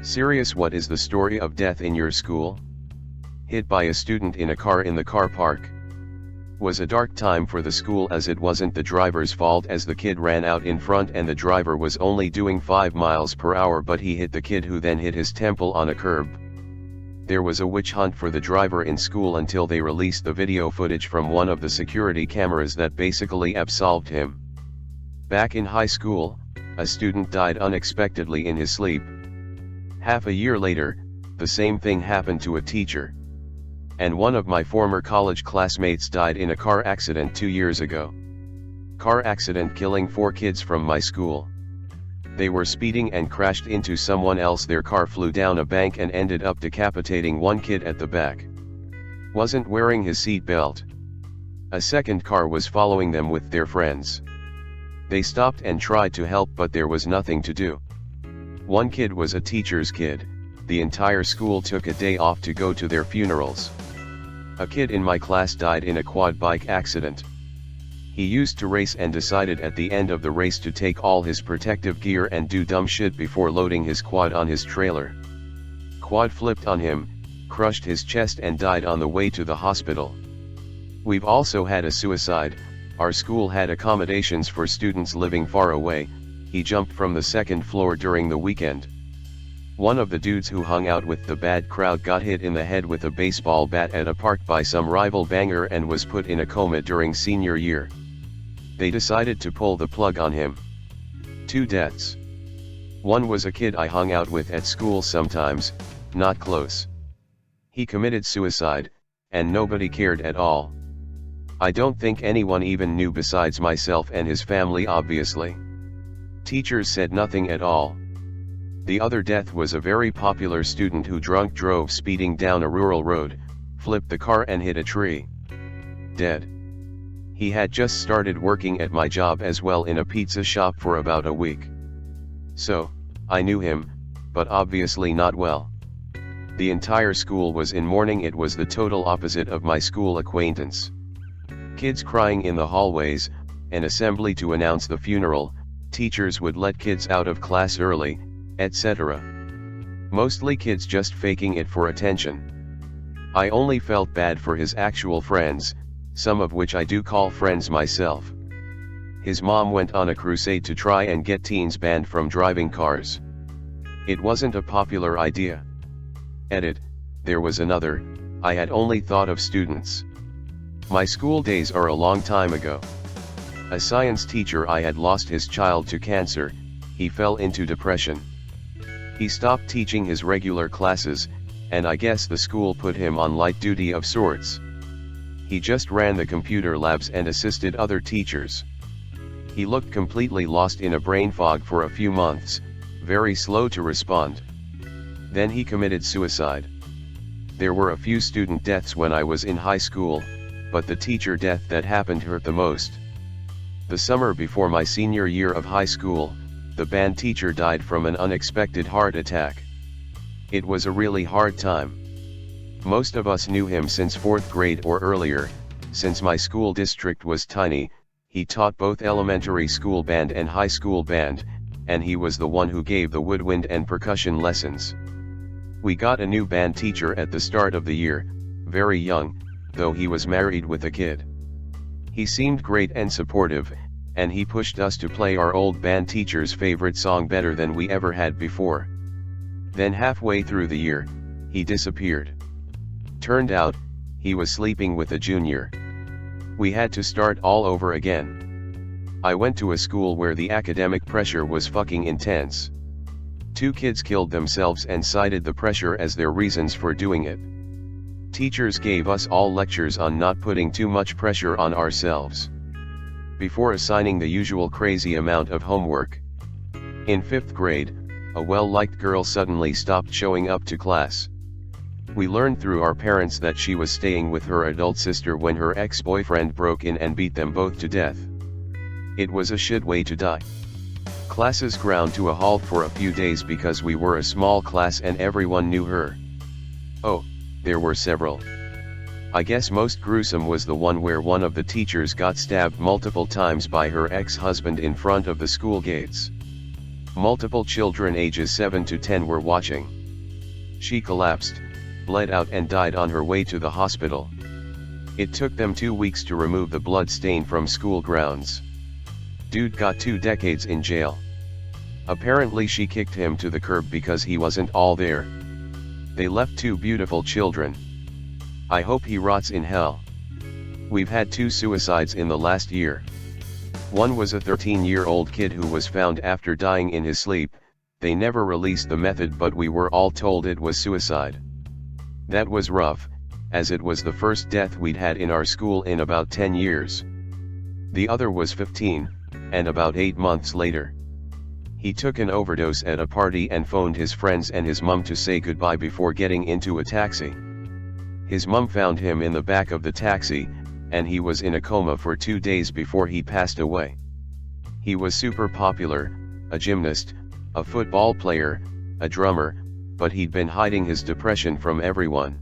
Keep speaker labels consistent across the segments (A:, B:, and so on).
A: Serious, what is the story of death in your school? Hit by a student in a car in the car park. Was a dark time for the school as it wasn't the driver's fault as the kid ran out in front and the driver was only doing 5 miles per hour, but he hit the kid who then hit his temple on a curb. There was a witch hunt for the driver in school until they released the video footage from one of the security cameras that basically absolved him. Back in high school, a student died unexpectedly in his sleep. Half a year later, the same thing happened to a teacher. And one of my former college classmates died in a car accident 2 years ago. Car accident killing 4 kids from my school. They were speeding and crashed into someone else. Their car flew down a bank and ended up decapitating one kid at the back. Wasn't wearing his seat belt. A second car was following them with their friends. They stopped and tried to help, but there was nothing to do. One kid was a teacher's kid. The entire school took a day off to go to their funerals. A kid in my class died in a quad bike accident. He used to race and decided at the end of the race to take all his protective gear and do dumb shit before loading his quad on his trailer. Quad flipped on him, crushed his chest and died on the way to the hospital. We've also had a suicide. Our school had accommodations for students living far away. He jumped from the 2nd floor during the weekend. One of the dudes who hung out with the bad crowd got hit in the head with a baseball bat at a park by some rival banger and was put in a coma during senior year. They decided to pull the plug on him. 2 deaths. One was a kid I hung out with at school sometimes, not close. He committed suicide, and nobody cared at all. I don't think anyone even knew besides myself and his family, obviously. Teachers said nothing at all. The other death was a very popular student who drunk drove speeding down a rural road, flipped the car and hit a tree. Dead. He had just started working at my job as well in a pizza shop for about a week. So, I knew him, but obviously not well. The entire school was in mourning. It was the total opposite of my school acquaintance. Kids crying in the hallways, an assembly to announce the funeral, teachers would let kids out of class early, etc. Mostly kids just faking it for attention. I only felt bad for his actual friends, some of which I do call friends myself. His mom went on a crusade to try and get teens banned from driving cars. It wasn't a popular idea. Edit, there was another, I had only thought of students. My school days are a long time ago. A science teacher I had lost his child to cancer. He fell into depression. He stopped teaching his regular classes, and I guess the school put him on light duty of sorts. He just ran the computer labs and assisted other teachers. He looked completely lost in a brain fog for a few months, very slow to respond. Then he committed suicide. There were a few student deaths when I was in high school, but the teacher death that happened hurt the most. The summer before my senior year of high school, the band teacher died from an unexpected heart attack. It was a really hard time. Most of us knew him since 4th grade or earlier. Since my school district was tiny, he taught both elementary school band and high school band, and he was the one who gave the woodwind and percussion lessons. We got a new band teacher at the start of the year, very young, though he was married with a kid. He seemed great and supportive, and he pushed us to play our old band teacher's favorite song better than we ever had before. Then halfway through the year, he disappeared. Turned out, he was sleeping with a junior. We had to start all over again. I went to a school where the academic pressure was fucking intense. 2 kids killed themselves and cited the pressure as their reasons for doing it. Teachers gave us all lectures on not putting too much pressure on ourselves before assigning the usual crazy amount of homework. In 5th grade, a well-liked girl suddenly stopped showing up to class. We learned through our parents that she was staying with her adult sister when her ex-boyfriend broke in and beat them both to death. It was a shit way to die. Classes ground to a halt for a few days because we were a small class and everyone knew her. Oh, there were several. I guess most gruesome was the one where one of the teachers got stabbed multiple times by her ex-husband in front of the school gates. Multiple children ages 7 to 10 were watching. She collapsed, bled out and died on her way to the hospital. It took them 2 weeks to remove the blood stain from school grounds. Dude got 2 decades in jail. Apparently she kicked him to the curb because he wasn't all there. They left 2 beautiful children. I hope he rots in hell. We've had 2 suicides in the last year. One was a 13-year-old kid who was found after dying in his sleep. They never released the method, but we were all told it was suicide. That was rough, as it was the first death we'd had in our school in about 10 years. The other was 15, and about 8 months later, he took an overdose at a party and phoned his friends and his mum to say goodbye before getting into a taxi. His mum found him in the back of the taxi, and he was in a coma for 2 days before he passed away. He was super popular, a gymnast, a football player, a drummer, but he'd been hiding his depression from everyone.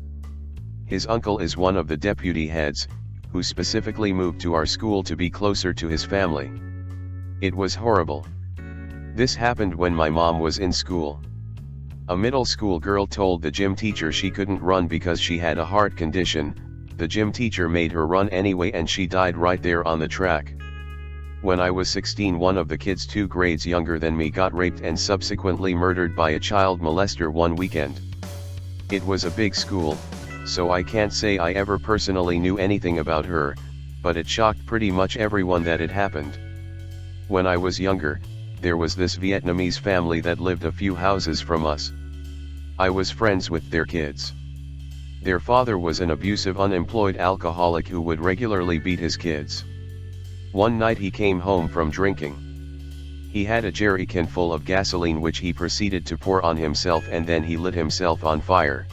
A: His uncle is one of the deputy heads, who specifically moved to our school to be closer to his family. It was horrible. This happened when my mom was in school. A middle school girl told the gym teacher she couldn't run because she had a heart condition. The gym teacher made her run anyway and she died right there on the track. When I was 16, one of the kids 2 grades younger than me got raped and subsequently murdered by a child molester one weekend. It was a big school, so I can't say I ever personally knew anything about her, but it shocked pretty much everyone that it happened. When I was younger, there was this Vietnamese family that lived a few houses from us. I was friends with their kids. Their father was an abusive unemployed alcoholic who would regularly beat his kids. One night he came home from drinking. He had a jerrycan full of gasoline which he proceeded to pour on himself, and then he lit himself on fire.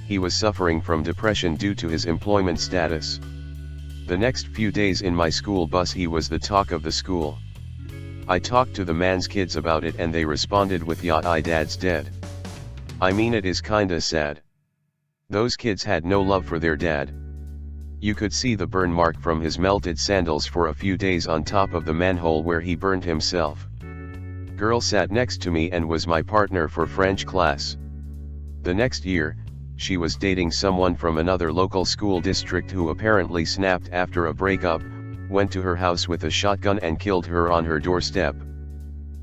A: He was suffering from depression due to his employment status. The next few days in my school bus he was the talk of the school. I talked to the man's kids about it and they responded with, "Yeah, I dad's dead." I mean, it is kinda sad. Those kids had no love for their dad. You could see the burn mark from his melted sandals for a few days on top of the manhole where he burned himself. Girl sat next to me and was my partner for French class. The next year, she was dating someone from another local school district who apparently snapped after a breakup, went to her house with a shotgun and killed her on her doorstep.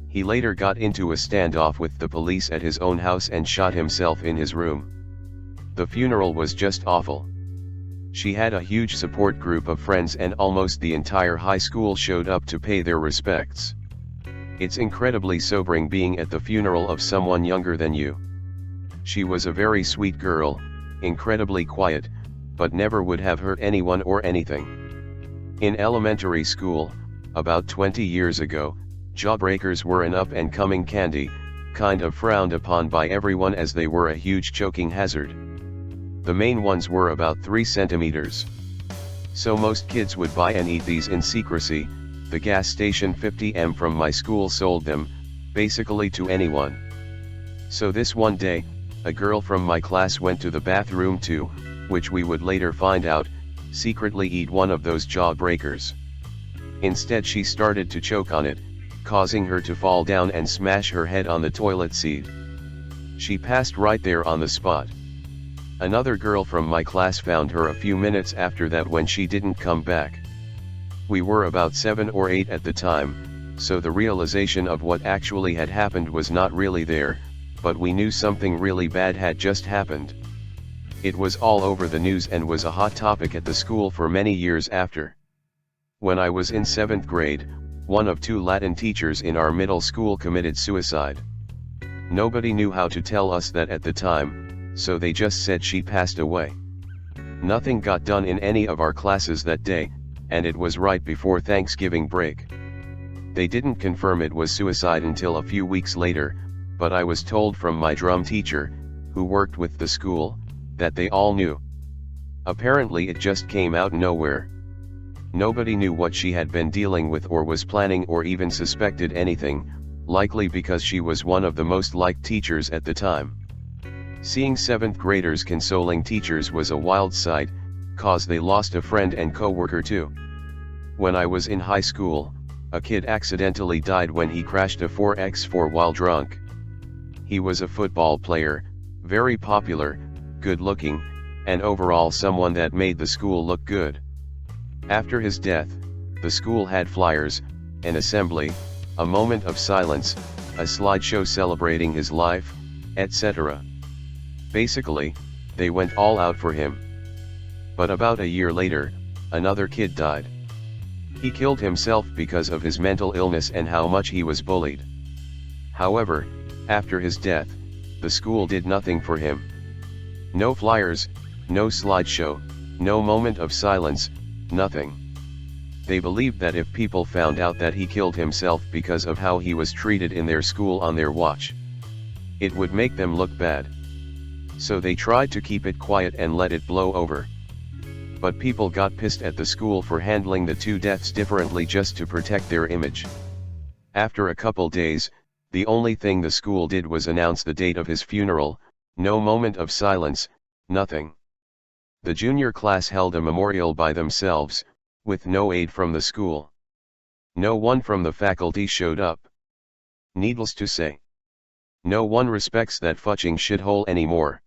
A: He later got into a standoff with the police at his own house and shot himself in his room. The funeral was just awful. She had a huge support group of friends and almost the entire high school showed up to pay their respects. It's incredibly sobering being at the funeral of someone younger than you. She was a very sweet girl, incredibly quiet, but never would have hurt anyone or anything. In elementary school, about 20 years ago, jawbreakers were an up-and-coming candy, kind of frowned upon by everyone as they were a huge choking hazard. The main ones were about 3 centimeters. So most kids would buy and eat these in secrecy. The gas station 50M from my school sold them, basically to anyone. So this one day, a girl from my class went to the bathroom to, which we would later find out, secretly eat one of those jawbreakers. Instead she started to choke on it, causing her to fall down and smash her head on the toilet seat. She passed right there on the spot. Another girl from my class found her a few minutes after that when she didn't come back. We were about 7 or 8 at the time, so the realization of what actually had happened was not really there, but we knew something really bad had just happened. It was all over the news and was a hot topic at the school for many years after. When I was in 7th grade, one of 2 Latin teachers in our middle school committed suicide. Nobody knew how to tell us that at the time, so they just said she passed away. Nothing got done in any of our classes that day, and it was right before Thanksgiving break. They didn't confirm it was suicide until a few weeks later, but I was told from my drum teacher, who worked with the school, that they all knew. Apparently it just came out nowhere. Nobody knew what she had been dealing with or was planning or even suspected anything, likely because she was one of the most liked teachers at the time. Seeing 7th graders consoling teachers was a wild sight, cause they lost a friend and co-worker too. When I was in high school, A kid accidentally died when he crashed a 4x4 while drunk. He was a football player, very popular, good looking, and overall someone that made the school look good. After his death, the school had flyers, an assembly, a moment of silence, a slideshow celebrating his life, etc. Basically, they went all out for him. But about a year later, another kid died. He killed himself because of his mental illness and how much he was bullied. However, after his death, the school did nothing for him. No flyers, no slideshow, no moment of silence, nothing. They believed that if people found out that he killed himself because of how he was treated in their school on their watch, it would make them look bad. So they tried to keep it quiet and let it blow over. But people got pissed at the school for handling the two deaths differently just to protect their image. After a couple days, the only thing the school did was announce the date of his funeral, no moment of silence, nothing. The junior class held a memorial by themselves, with no aid from the school. No one from the faculty showed up. Needless to say, no one respects that fucking shithole anymore.